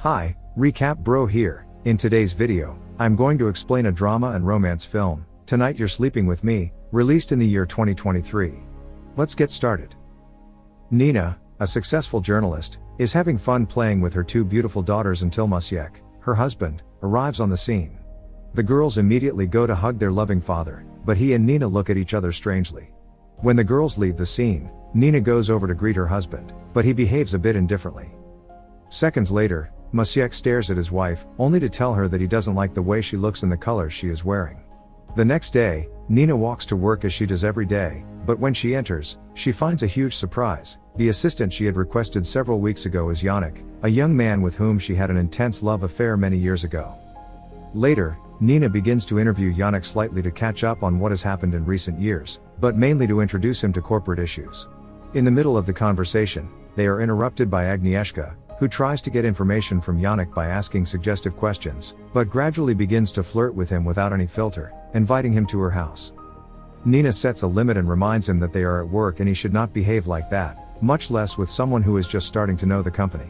Hi, Recap Bro here. In today's video, I'm going to explain a drama and romance film, Tonight You're Sleeping With Me, released in the year 2023. Let's get started. Nina, a successful journalist, is having fun playing with her two beautiful daughters until Maciek, her husband, arrives on the scene. The girls immediately go to hug their loving father, but he and Nina look at each other strangely. When the girls leave the scene, Nina goes over to greet her husband, but he behaves a bit indifferently. Seconds later, Maciek stares at his wife, only to tell her that he doesn't like the way she looks in the colors she is wearing. The next day, Nina walks to work as she does every day, but when she enters, she finds a huge surprise. The assistant she had requested several weeks ago is Yannick, a young man with whom she had an intense love affair many years ago. Later, Nina begins to interview Yannick slightly to catch up on what has happened in recent years, but mainly to introduce him to corporate issues. In the middle of the conversation, they are interrupted by Agnieszka, who tries to get information from Yannick by asking suggestive questions, but gradually begins to flirt with him without any filter, inviting him to her house. Nina sets a limit and reminds him that they are at work and he should not behave like that, much less with someone who is just starting to know the company.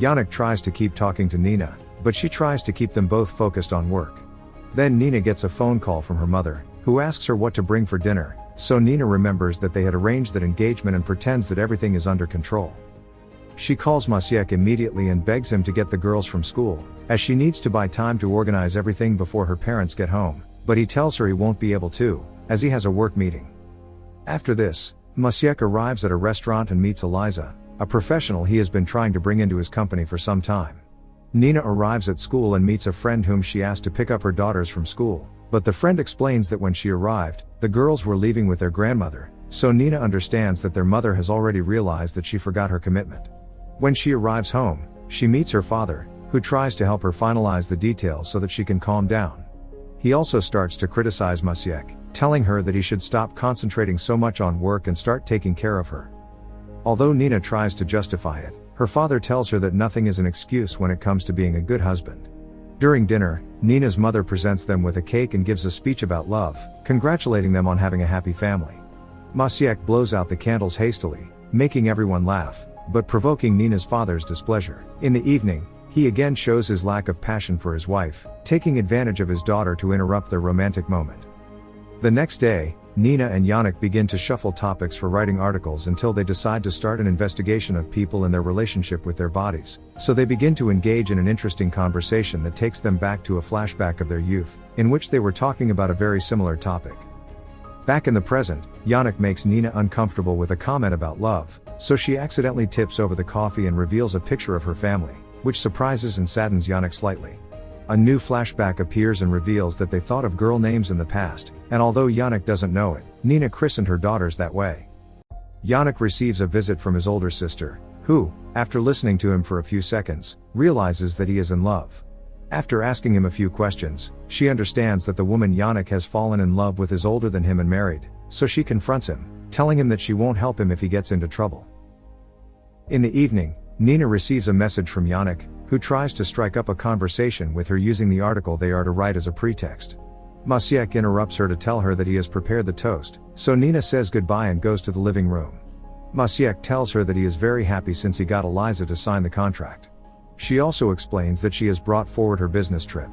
Yannick tries to keep talking to Nina, but she tries to keep them both focused on work. Then Nina gets a phone call from her mother, who asks her what to bring for dinner, so Nina remembers that they had arranged that engagement and pretends that everything is under control. She calls Maciek immediately and begs him to get the girls from school, as she needs to buy time to organize everything before her parents get home, but he tells her he won't be able to, as he has a work meeting. After this, Maciek arrives at a restaurant and meets Eliza, a professional he has been trying to bring into his company for some time. Nina arrives at school and meets a friend whom she asked to pick up her daughters from school, but the friend explains that when she arrived, the girls were leaving with their grandmother, so Nina understands that their mother has already realized that she forgot her commitment. When she arrives home, she meets her father, who tries to help her finalize the details so that she can calm down. He also starts to criticize Maciek, telling her that he should stop concentrating so much on work and start taking care of her. Although Nina tries to justify it, her father tells her that nothing is an excuse when it comes to being a good husband. During dinner, Nina's mother presents them with a cake and gives a speech about love, congratulating them on having a happy family. Maciek blows out the candles hastily, making everyone laugh, but provoking Nina's father's displeasure. In the evening, he again shows his lack of passion for his wife, taking advantage of his daughter to interrupt their romantic moment. The next day, Nina and Yannick begin to shuffle topics for writing articles until they decide to start an investigation of people and their relationship with their bodies, so they begin to engage in an interesting conversation that takes them back to a flashback of their youth, in which they were talking about a very similar topic. Back in the present, Yannick makes Nina uncomfortable with a comment about love, so she accidentally tips over the coffee and reveals a picture of her family, which surprises and saddens Yannick slightly. A new flashback appears and reveals that they thought of girl names in the past, and although Yannick doesn't know it, Nina christened her daughters that way. Yannick receives a visit from his older sister, who, after listening to him for a few seconds, realizes that he is in love. After asking him a few questions, she understands that the woman Yannick has fallen in love with is older than him and married, so she confronts him, telling him that she won't help him if he gets into trouble. In the evening, Nina receives a message from Yannick, who tries to strike up a conversation with her using the article they are to write as a pretext. Maciek interrupts her to tell her that he has prepared the toast, so Nina says goodbye and goes to the living room. Maciek tells her that he is very happy since he got Eliza to sign the contract. She also explains that she has brought forward her business trip.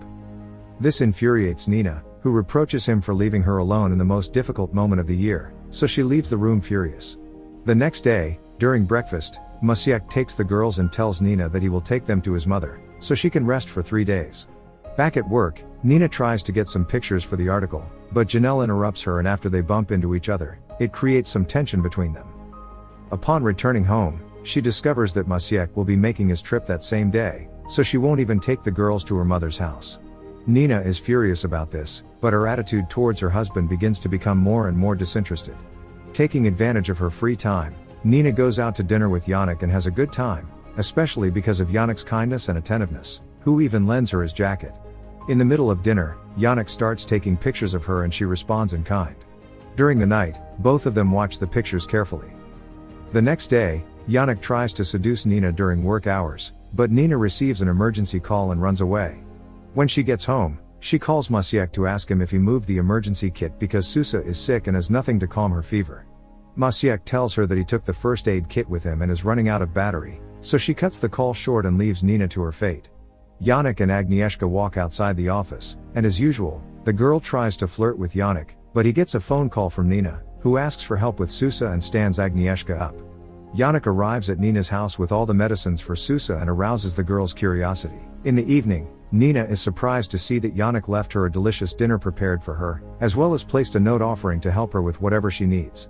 This infuriates Nina, who reproaches him for leaving her alone in the most difficult moment of the year, so she leaves the room furious. The next day, during breakfast, Maciek takes the girls and tells Nina that he will take them to his mother, so she can rest for 3 days. Back at work, Nina tries to get some pictures for the article, but Janelle interrupts her, and after they bump into each other, it creates some tension between them. Upon returning home, she discovers that Maciek will be making his trip that same day, so she won't even take the girls to her mother's house. Nina is furious about this, but her attitude towards her husband begins to become more and more disinterested. Taking advantage of her free time, Nina goes out to dinner with Yannick and has a good time, especially because of Yannick's kindness and attentiveness, who even lends her his jacket. In the middle of dinner, Yannick starts taking pictures of her and she responds in kind. During the night, both of them watch the pictures carefully. The next day, Yannick tries to seduce Nina during work hours, but Nina receives an emergency call and runs away. When she gets home, she calls Maciek to ask him if he moved the emergency kit because Susa is sick and has nothing to calm her fever. Maciek tells her that he took the first aid kit with him and is running out of battery, so she cuts the call short and leaves Nina to her fate. Yannick and Agnieszka walk outside the office, and as usual, the girl tries to flirt with Yannick, but he gets a phone call from Nina, who asks for help with Susa and stands Agnieszka up. Yannick arrives at Nina's house with all the medicines for Susa and arouses the girl's curiosity. In the evening, Nina is surprised to see that Yannick left her a delicious dinner prepared for her, as well as placed a note offering to help her with whatever she needs.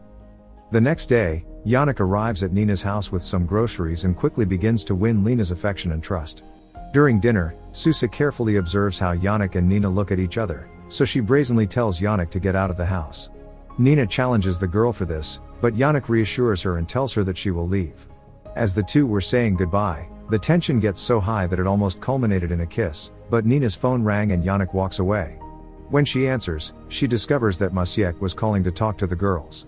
The next day, Yannick arrives at Nina's house with some groceries and quickly begins to win Nina's affection and trust. During dinner, Susa carefully observes how Yannick and Nina look at each other, so she brazenly tells Yannick to get out of the house. Nina challenges the girl for this, but Yannick reassures her and tells her that she will leave. As the two were saying goodbye, the tension gets so high that it almost culminated in a kiss, but Nina's phone rang and Yannick walks away. When she answers, she discovers that Maciek was calling to talk to the girls.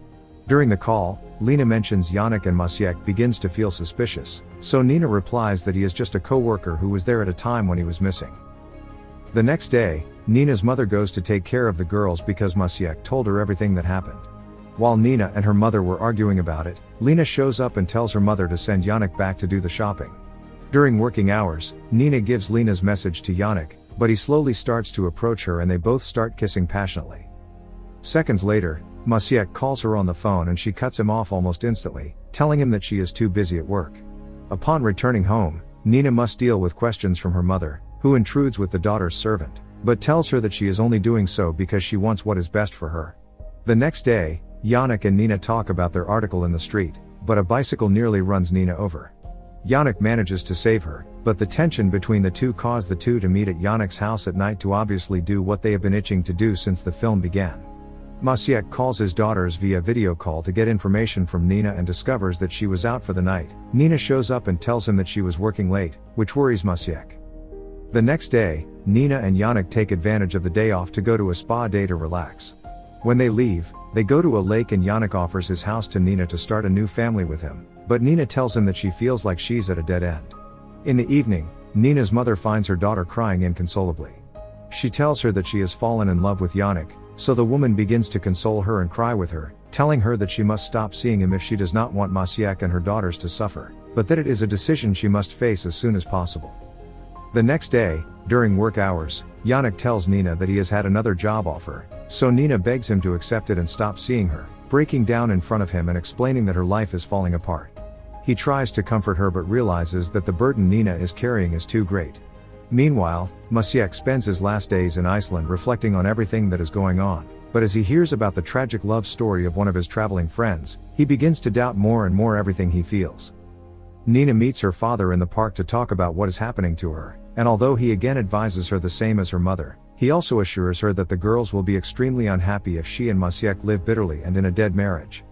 During the call, Lena mentions Yannick and Maciek begins to feel suspicious, so Nina replies that he is just a co-worker who was there at a time when he was missing. The next day, Nina's mother goes to take care of the girls because Maciek told her everything that happened. While Nina and her mother were arguing about it, Lena shows up and tells her mother to send Yannick back to do the shopping. During working hours, Nina gives Lena's message to Yannick, but he slowly starts to approach her and they both start kissing passionately. Seconds later, Maciek calls her on the phone and she cuts him off almost instantly, telling him that she is too busy at work. Upon returning home, Nina must deal with questions from her mother, who intrudes with the daughter's servant, but tells her that she is only doing so because she wants what is best for her. The next day, Yannick and Nina talk about their article in the street, but a bicycle nearly runs Nina over. Yannick manages to save her, but the tension between the two cause the two to meet at Yannick's house at night to obviously do what they have been itching to do since the film began. Maciek calls his daughters via video call to get information from Nina and discovers that she was out for the night. Nina shows up and tells him that she was working late, which worries Maciek. The next day, Nina and Yannick take advantage of the day off to go to a spa day to relax. When they leave, they go to a lake and Yannick offers his house to Nina to start a new family with him, but Nina tells him that she feels like she's at a dead end. In the evening, Nina's mother finds her daughter crying inconsolably. She tells her that she has fallen in love with Yannick, so the woman begins to console her and cry with her, telling her that she must stop seeing him if she does not want Maciek and her daughters to suffer, but that it is a decision she must face as soon as possible. The next day, during work hours, Yannick tells Nina that he has had another job offer, so Nina begs him to accept it and stop seeing her, breaking down in front of him and explaining that her life is falling apart. He tries to comfort her but realizes that the burden Nina is carrying is too great. Meanwhile, Maciek spends his last days in Iceland reflecting on everything that is going on, but as he hears about the tragic love story of one of his traveling friends, he begins to doubt more and more everything he feels. Nina meets her father in the park to talk about what is happening to her, and although he again advises her the same as her mother, he also assures her that the girls will be extremely unhappy if she and Maciek live bitterly and in a dead marriage.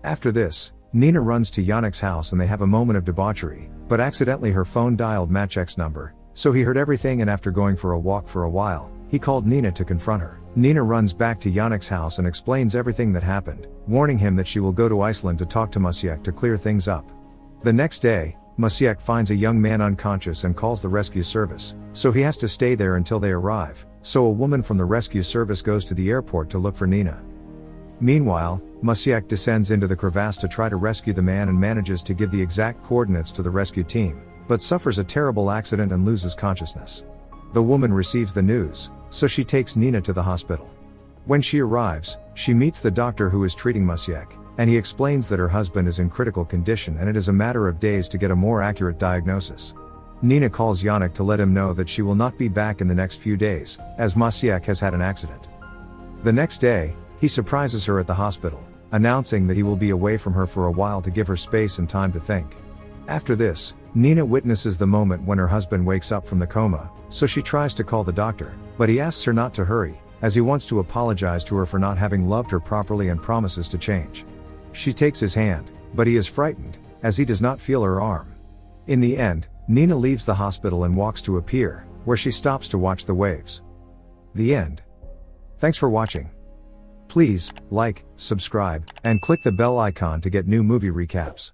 After this, Nina runs to Yannick's house and they have a moment of debauchery, but accidentally her phone dialed Maciek's number, so he heard everything and after going for a walk for a while, he called Nina to confront her. Nina runs back to Yannick's house and explains everything that happened, warning him that she will go to Iceland to talk to Maciek to clear things up. The next day, Maciek finds a young man unconscious and calls the rescue service, so he has to stay there until they arrive, so a woman from the rescue service goes to the airport to look for Nina. Meanwhile, Maciek descends into the crevasse to try to rescue the man and manages to give the exact coordinates to the rescue team, but suffers a terrible accident and loses consciousness. The woman receives the news, so she takes Nina to the hospital. When she arrives, she meets the doctor who is treating Maciek, and he explains that her husband is in critical condition and it is a matter of days to get a more accurate diagnosis. Nina calls Yannick to let him know that she will not be back in the next few days, as Maciek has had an accident. The next day, he surprises her at the hospital, announcing that he will be away from her for a while to give her space and time to think. After this, Nina witnesses the moment when her husband wakes up from the coma, so she tries to call the doctor, but he asks her not to hurry, as he wants to apologize to her for not having loved her properly and promises to change. She takes his hand, but he is frightened, as he does not feel her arm. In the end, Nina leaves the hospital and walks to a pier, where she stops to watch the waves. The end. Thanks for watching. Please, like, subscribe, and click the bell icon to get new movie recaps.